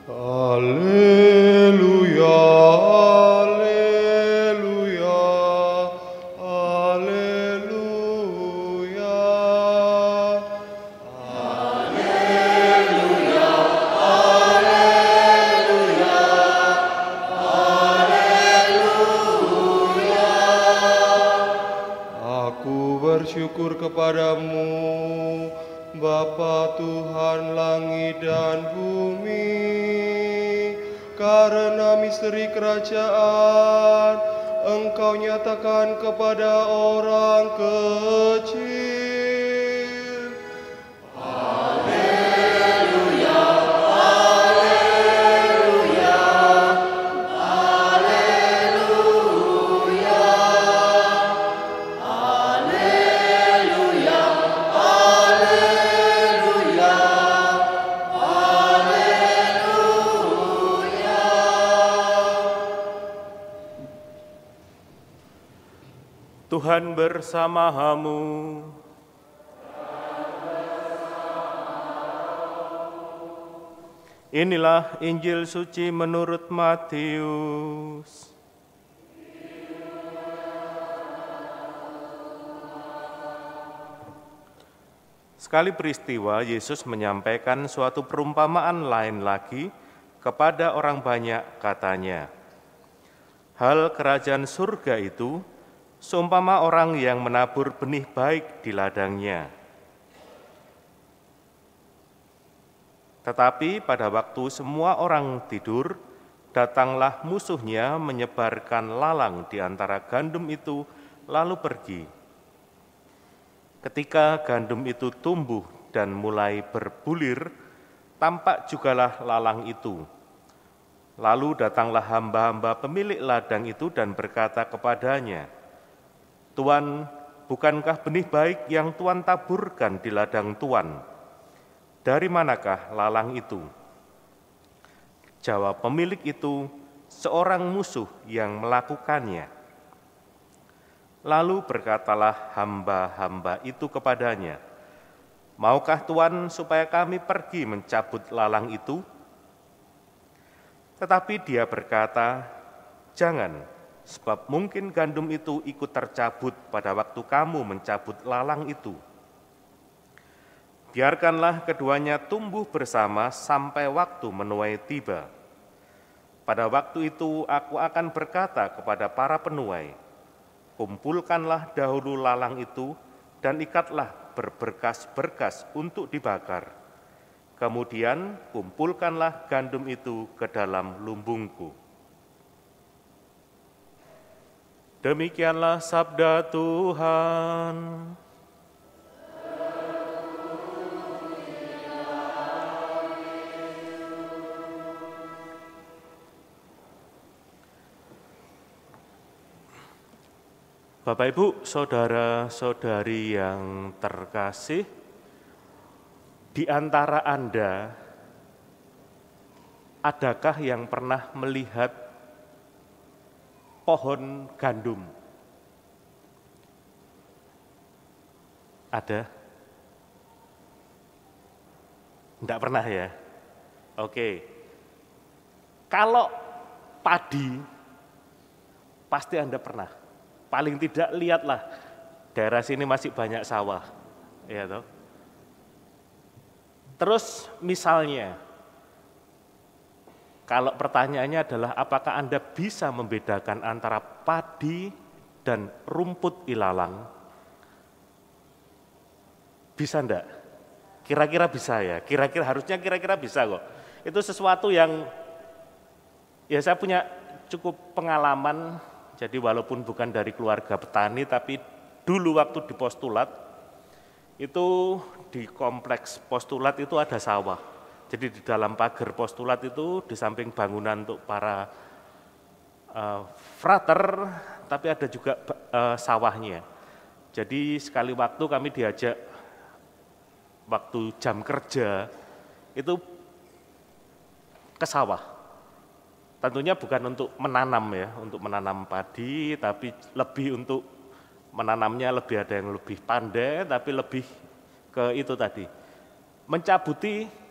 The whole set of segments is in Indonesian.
Haleluya, haleluya, haleluya. Aku bersyukur kepadamu, Bapa Tuhan langit dan bumi, karena misteri kerajaan Engkau nyatakan kepada orang kecil. Tuhan bersamamu. Inilah Injil suci menurut Matius. Sekali peristiwa, Yesus menyampaikan suatu perumpamaan lain lagi kepada orang banyak, katanya, "Hal kerajaan surga itu seumpama orang yang menabur benih baik di ladangnya. Tetapi pada waktu semua orang tidur, datanglah musuhnya menyebarkan lalang di antara gandum itu, lalu pergi. Ketika gandum itu tumbuh dan mulai berbulir, tampak jugalah lalang itu. Lalu datanglah hamba-hamba pemilik ladang itu dan berkata kepadanya, 'Tuan, bukankah benih baik yang Tuan taburkan di ladang Tuan? Dari manakah lalang itu?' Jawab pemilik itu, 'Seorang musuh yang melakukannya.' Lalu berkatalah hamba-hamba itu kepadanya, 'Maukah Tuan supaya kami pergi mencabut lalang itu?' Tetapi dia berkata, 'Jangan, sebab mungkin gandum itu ikut tercabut pada waktu kamu mencabut lalang itu. Biarkanlah keduanya tumbuh bersama sampai waktu menuai tiba. Pada waktu itu aku akan berkata kepada para penuai, kumpulkanlah dahulu lalang itu dan ikatlah berberkas-berkas untuk dibakar. Kemudian kumpulkanlah gandum itu ke dalam lumbungku.' Demikianlah sabda Tuhan. Bapak, Ibu, saudara-saudari yang terkasih, di antara Anda, adakah yang pernah melihat pohon gandum? Ada? Enggak pernah ya? Oke. Kalau padi, pasti Anda pernah. Paling tidak lihatlah, daerah sini masih banyak sawah. Ya toh? Terus misalnya, kalau pertanyaannya adalah apakah Anda bisa membedakan antara padi dan rumput ilalang? Bisa enggak? Kira-kira bisa ya? Kira-kira bisa kok. Itu sesuatu yang ya saya punya cukup pengalaman, jadi walaupun bukan dari keluarga petani, tapi dulu waktu di postulat, itu di kompleks postulat itu ada sawah. Jadi di dalam pagar postulat itu di samping bangunan untuk para frater, tapi ada juga sawahnya. Jadi sekali waktu kami diajak waktu jam kerja itu ke sawah. Tentunya bukan untuk menanam ya, untuk menanam padi, tapi lebih untuk menanamnya lebih ada yang lebih pandai, tapi lebih ke itu tadi, mencabuti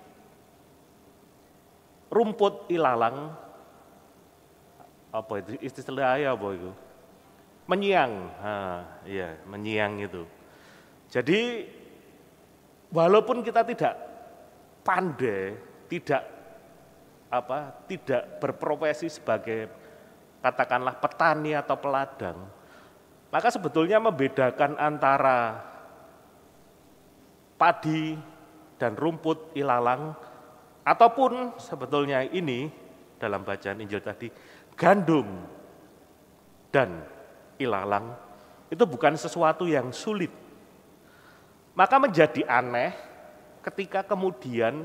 rumput ilalang, apa itu istilahnya apa itu? Menyiang, iya menyiang itu. Jadi walaupun kita tidak pandai, tidak berprofesi sebagai katakanlah petani atau peladang, maka sebetulnya membedakan antara padi dan rumput ilalang, ataupun sebetulnya ini dalam bacaan Injil tadi, gandum dan ilalang, itu bukan sesuatu yang sulit. Maka menjadi aneh ketika kemudian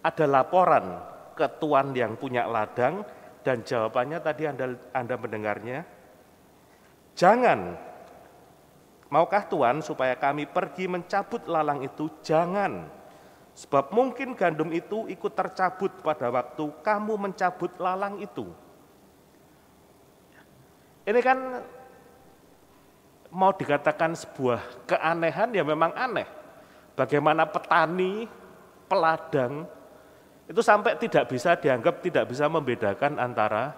ada laporan ke tuan yang punya ladang, dan jawabannya tadi Anda mendengarnya, jangan, maukah Tuan supaya kami pergi mencabut lalang itu? Jangan, sebab mungkin gandum itu ikut tercabut pada waktu kamu mencabut lalang itu. Ini kan mau dikatakan sebuah keanehan, ya memang aneh. Bagaimana petani, peladang, itu sampai tidak bisa membedakan antara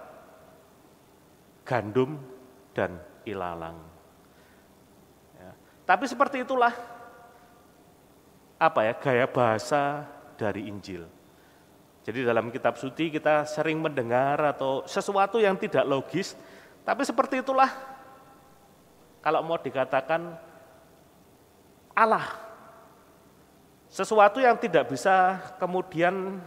gandum dan ilalang. Ya. Tapi seperti itulah gaya bahasa dari Injil. Jadi dalam kitab suci kita sering mendengar atau sesuatu yang tidak logis, tapi seperti itulah kalau mau dikatakan Allah. Sesuatu yang tidak bisa kemudian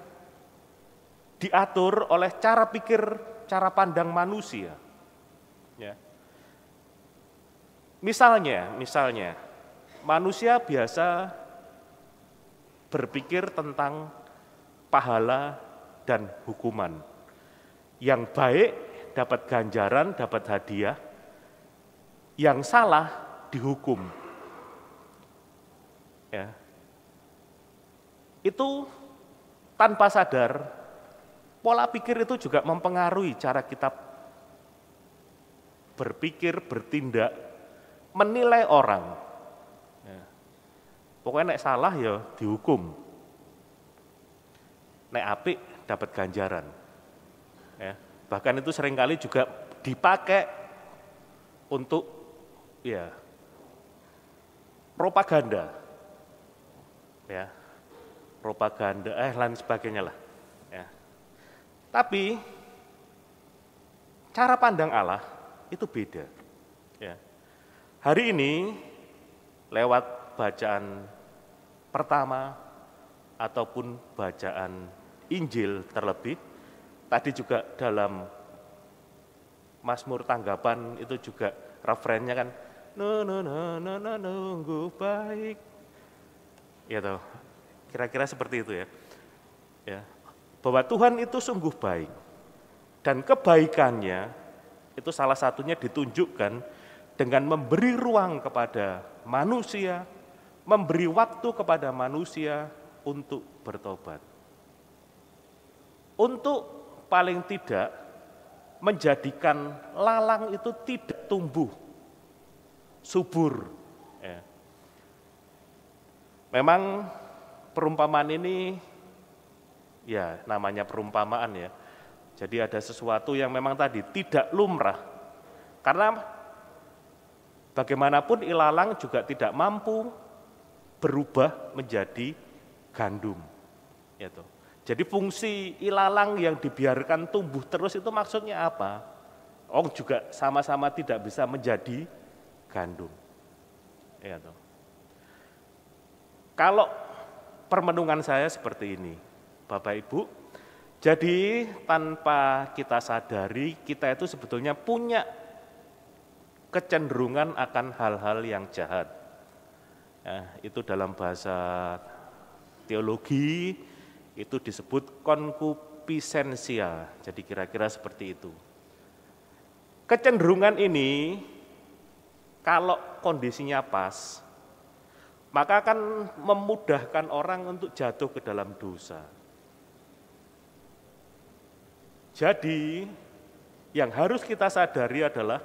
diatur oleh cara pikir, cara pandang manusia. Ya. Misalnya, manusia biasa berpikir tentang pahala dan hukuman. Yang baik dapat ganjaran, dapat hadiah, yang salah dihukum. Ya. Itu tanpa sadar, pola pikir itu juga mempengaruhi cara kita berpikir, bertindak, menilai orang. Ya. Pokoknya nek salah ya dihukum, nek apik dapat ganjaran. Ya. Bahkan itu seringkali juga dipakai untuk propaganda. Ya. Propaganda, lain sebagainya lah. Ya. Tapi cara pandang Allah itu beda. Ya. Hari ini lewat bacaan pertama ataupun bacaan Injil terlebih, tadi juga dalam Mazmur tanggapan itu juga refrennya kan, nunggu baik. Ya toh. Kira-kira seperti itu ya. Ya. Bahwa Tuhan itu sungguh baik. Dan kebaikannya itu salah satunya ditunjukkan dengan memberi ruang kepada manusia, memberi waktu kepada manusia untuk bertobat. Untuk paling tidak menjadikan lalang itu tidak tumbuh subur. Ya. Memang perumpamaan ini, ya namanya perumpamaan ya. Jadi ada sesuatu yang memang tadi tidak lumrah. Karena bagaimanapun ilalang juga tidak mampu berubah menjadi gandum. Gitu. Jadi fungsi ilalang yang dibiarkan tumbuh terus itu maksudnya apa? Juga sama-sama tidak bisa menjadi gandum. Gitu. Kalau permenungan saya seperti ini, Bapak Ibu. Jadi tanpa kita sadari, kita itu sebetulnya punya kecenderungan akan hal-hal yang jahat. Ya, itu dalam bahasa teologi itu disebut konkupisensia. Jadi kira-kira seperti itu. Kecenderungan ini kalau kondisinya pas, maka akan memudahkan orang untuk jatuh ke dalam dosa. Jadi, yang harus kita sadari adalah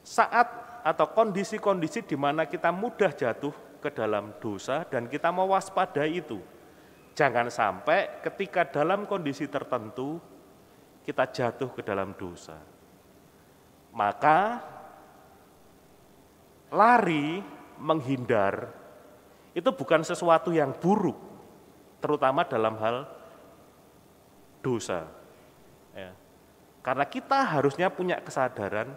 saat atau kondisi-kondisi di mana kita mudah jatuh ke dalam dosa dan kita mewaspadai itu. Jangan sampai ketika dalam kondisi tertentu kita jatuh ke dalam dosa. Maka lari, menghindar, itu bukan sesuatu yang buruk, terutama dalam hal dosa. Ya. Karena kita harusnya punya kesadaran,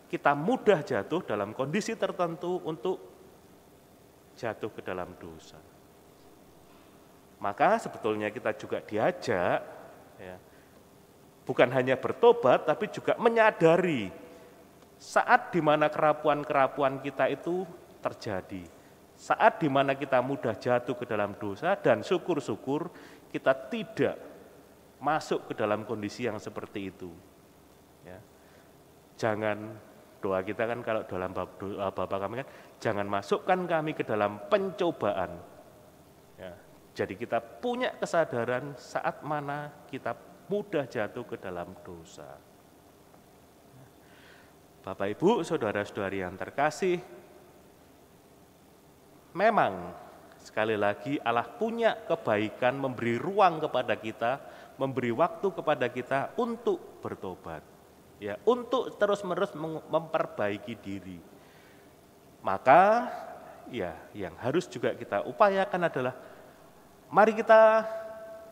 kita mudah jatuh dalam kondisi tertentu untuk jatuh ke dalam dosa. Maka sebetulnya kita juga diajak, ya, bukan hanya bertobat, tapi juga menyadari saat di mana kerapuan-kerapuan kita itu terjadi. Saat di mana kita mudah jatuh ke dalam dosa dan syukur-syukur kita tidak masuk ke dalam kondisi yang seperti itu. Ya. Jangan, doa kita kan kalau dalam doa Bapa kami kan, jangan masukkan kami ke dalam pencobaan. Ya. Jadi kita punya kesadaran saat mana kita mudah jatuh ke dalam dosa. Bapak, Ibu, saudara-saudari yang terkasih, memang sekali lagi Allah punya kebaikan memberi ruang kepada kita, memberi waktu kepada kita untuk bertobat. Ya, untuk terus-menerus memperbaiki diri. Maka ya yang harus juga kita upayakan adalah mari kita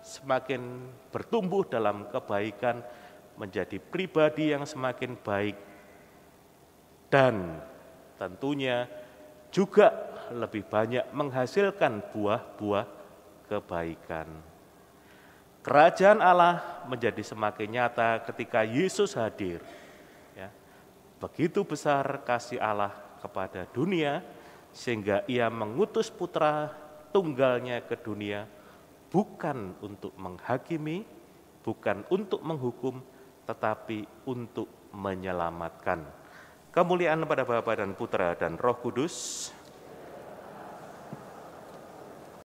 semakin bertumbuh dalam kebaikan, menjadi pribadi yang semakin baik, dan tentunya juga lebih banyak menghasilkan buah-buah kebaikan. Kerajaan Allah menjadi semakin nyata ketika Yesus hadir. Ya, begitu besar kasih Allah kepada dunia, sehingga ia mengutus putra tunggalnya ke dunia, bukan untuk menghakimi, bukan untuk menghukum, tetapi untuk menyelamatkan. Kemuliaan pada Bapa dan Putra dan Roh Kudus,